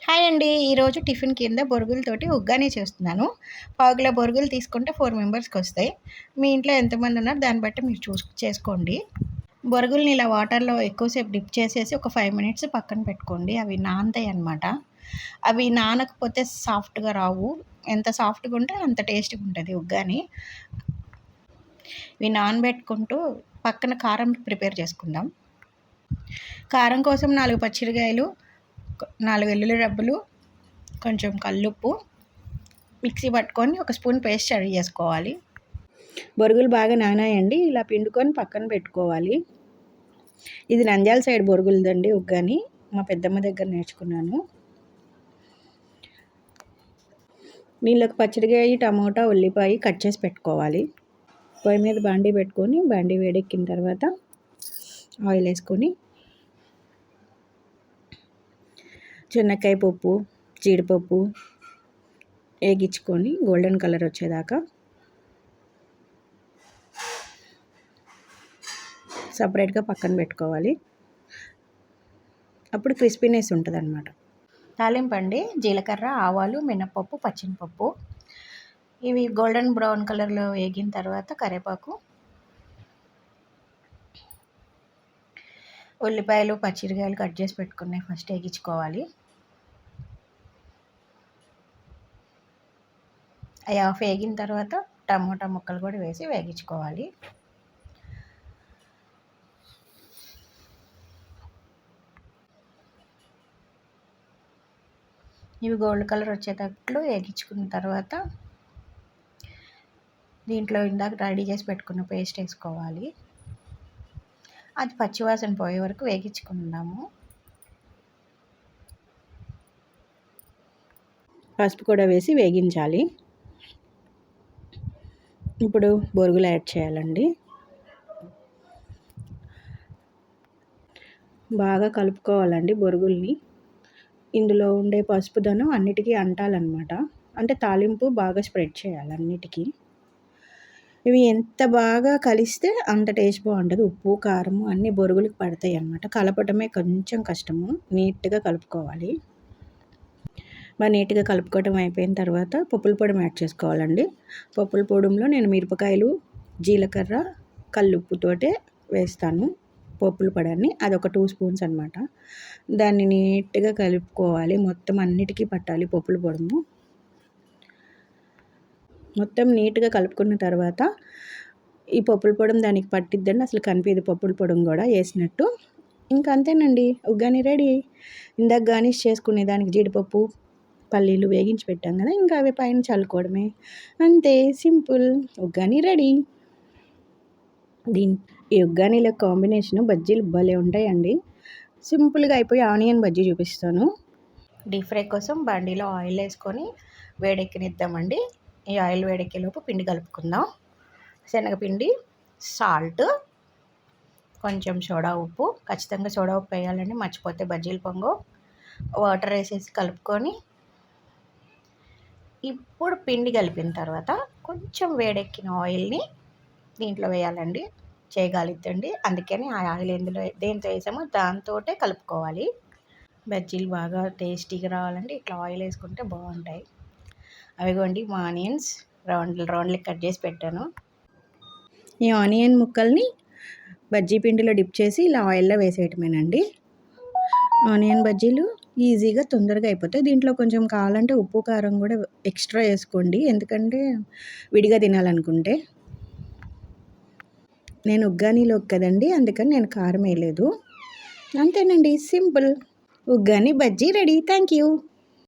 Hi అండి. ఈరోజు tiffin కింద బొరుగులతోటి ఉగ్గాని చేస్తున్నాను. పావు కిలో బొరుగులు తీసుకుంటే 4 మెంబర్స్‌కొస్తాయి. మీ ఇంట్లో ఎంతమంది ఉన్నారు దాన్ని బట్టి మీరు చేసుకోండి. బొరుగుల్ని ఇలా వాటర్‌లో ఎక్కువసేపు డిప్ చేసేసి ఒక 5 మినిట్స్ పక్కన పెట్టుకోండి. అవి నానతాయన్నమాట. అవి నానకపోతే సాఫ్ట్‌గా రావు. ఎంత సాఫ్ట్‌గా ఉంటే అంత టేస్ట్‌గా ఉంటది ఉగ్గాని. ఇవి నానబెట్టుకుంటూ పక్కన కారం ప్రిపేర్ చేసుకుందాం. కారం కోసం 4 పచ్చిమిరపకాయలు, 4 వెల్లుల్లి రెబ్బలు, కొంచెం కల్లుప్పు మిక్సీ పట్టుకొని ఒక స్పూన్ పేస్ట్ రెడీ చేసుకోవాలి. బొరుగులు బాగా నానాయండి. ఇలా పిండుకొని పక్కన పెట్టుకోవాలి. ఇది నంద్యాల సైడ్ బొరుగులదండి ఉగ్గాని. మా పెద్దమ్మ దగ్గర నేర్చుకున్నాను. నీళ్ళకి పచ్చిమిరపకాయ, టమోటా, ఉల్లిపాయ కట్ చేసి పెట్టుకోవాలి. పొయ్యి మీద బాండీ పెట్టుకొని బాండీ వేడెక్కిన తర్వాత ఆయిల్ వేసుకొని చెనక్కాయ పప్పు, జీడిపప్పు వేగించుకొని గోల్డెన్ కలర్ వచ్చేదాకా సపరేట్గా పక్కన పెట్టుకోవాలి. అప్పుడు క్రిస్పీనెస్ ఉంటుంది అన్నమాట. తాలింపండి జీలకర్ర, ఆవాలు, మినపప్పు, పచ్చిమిరపప్పు ఇవి గోల్డెన్ బ్రౌన్ కలర్లో వేగిన తర్వాత కరివేపాకు, ఉల్లిపాయలు, పచ్చిమిరపకాయలు కట్ చేసి పెట్టుకున్నాయి ఫస్ట్ వేగించుకోవాలి. అవి హాఫ్ వేగిన తర్వాత టమోటా ముక్కలు కూడా వేసి వేగించుకోవాలి. ఇవి గోల్డ్ కలర్ వచ్చేటట్లు వేగించుకున్న తర్వాత దీంట్లో ఇందాక రెడీ చేసి పెట్టుకున్న పేస్ట్ వేసుకోవాలి. అది పచ్చివాసన పోయే వరకు వేగించుకుందాము. పసుపు కూడా వేసి వేగించాలి. ఇప్పుడు బొరుగులు యాడ్ చేయాలండి. బాగా కలుపుకోవాలండి బొరుగుల్ని. ఇందులో ఉండే పసుపుదనం అన్నిటికీ అంటాలన్నమాట. అంటే తాలింపు బాగా స్ప్రెడ్ చేయాలి అన్నిటికీ. ఇవి ఎంత బాగా కలిస్తే అంత టేస్ట్ బాగుంటుంది. ఉప్పు, కారము అన్నీ బొరుగులకు పడతాయి అన్నమాట. కలపడమే కొంచెం కష్టము. నీట్గా కలుపుకోవాలి. బాగా నీట్గా కలుపుకోవడం అయిపోయిన తర్వాత పప్పుల పొడి యాడ్ చేసుకోవాలండి. పప్పుల పొడిలో నేను మిరపకాయలు, జీలకర్ర, కల్లుప్పుతోటే వేస్తాను పప్పుల పొడిని. అదొక 2 స్పూన్స్ అనమాట. దాన్ని నీట్గా కలుపుకోవాలి. మొత్తం అన్నిటికీ పట్టాలి పప్పుల పొడము. మొత్తం నీట్గా కలుపుకున్న తర్వాత ఈ పప్పుల పొడం దానికి పట్టిద్దండి. అసలు కనిపించదు పప్పుల పొడం కూడా వేసినట్టు. ఇంకా అంతేనండి ఉగ్గాని రెడీ. ఇందాక గార్నిష్ చేసుకునే దానికి జీడిపప్పు, పల్లీలు వేగించి పెట్టాం కదా, ఇంకా అవి పైన చల్లుకోవడమే. అంతే, సింపుల్. ఉగ్గాని రెడీ. ఈ ఉగ్గానీల కాంబినేషన్ బజ్జీలు భలే ఉంటాయండి. సింపుల్గా అయిపోయి ఆనియన్ బజ్జీ చూపిస్తాను. డీప్ ఫ్రై కోసం బండిలో ఆయిల్ వేసుకొని వేడెక్కనిద్దామండి. ఈ ఆయిల్ వేడెక్కేలోపు పిండి కలుపుకుందాం. శనగపిండి, సాల్ట్, కొంచెం సోడా ఉప్పు, ఖచ్చితంగా సోడా ఉప్పు వేయాలండి, మర్చిపోతే బజ్జీలు పొంగు. వాటర్ వేసేసి కలుపుకొని ఇప్పుడు పిండి కలిపిన తర్వాత కొంచెం వేడెక్కిన ఆయిల్ని దీంట్లో వేయాలండి. చేయగలుగుతండి. అందుకని ఆ ఆయిల్ దేంతో వేసామో దాంతో కలుపుకోవాలి. బజ్జీలు బాగా టేస్టీగా రావాలంటే ఇట్లా ఆయిల్ వేసుకుంటే బాగుంటాయి. అవిగోండి మా ఆనియన్స్ రౌండ్లకి కట్ చేసి పెట్టాను. ఈ ఆనియన్ ముక్కల్ని బజ్జీ పిండిలో డిప్ చేసి ఇలా ఆయిల్లో వేసేయటమేనండి. ఆనియన్ బజ్జీలు ఈజీగా తొందరగా అయిపోతాయి. దీంట్లో కొంచెం కావాలంటే ఉప్పు, కారం కూడా ఎక్స్ట్రా వేసుకోండి, ఎందుకంటే విడిగా తినాలనుకుంటే. నేను ఉగ్గానీలోకి కదండి, అందుకని నేను కారం వేయలేదు. అంతేనండి, simple. Uggani bajji ready. Thank you.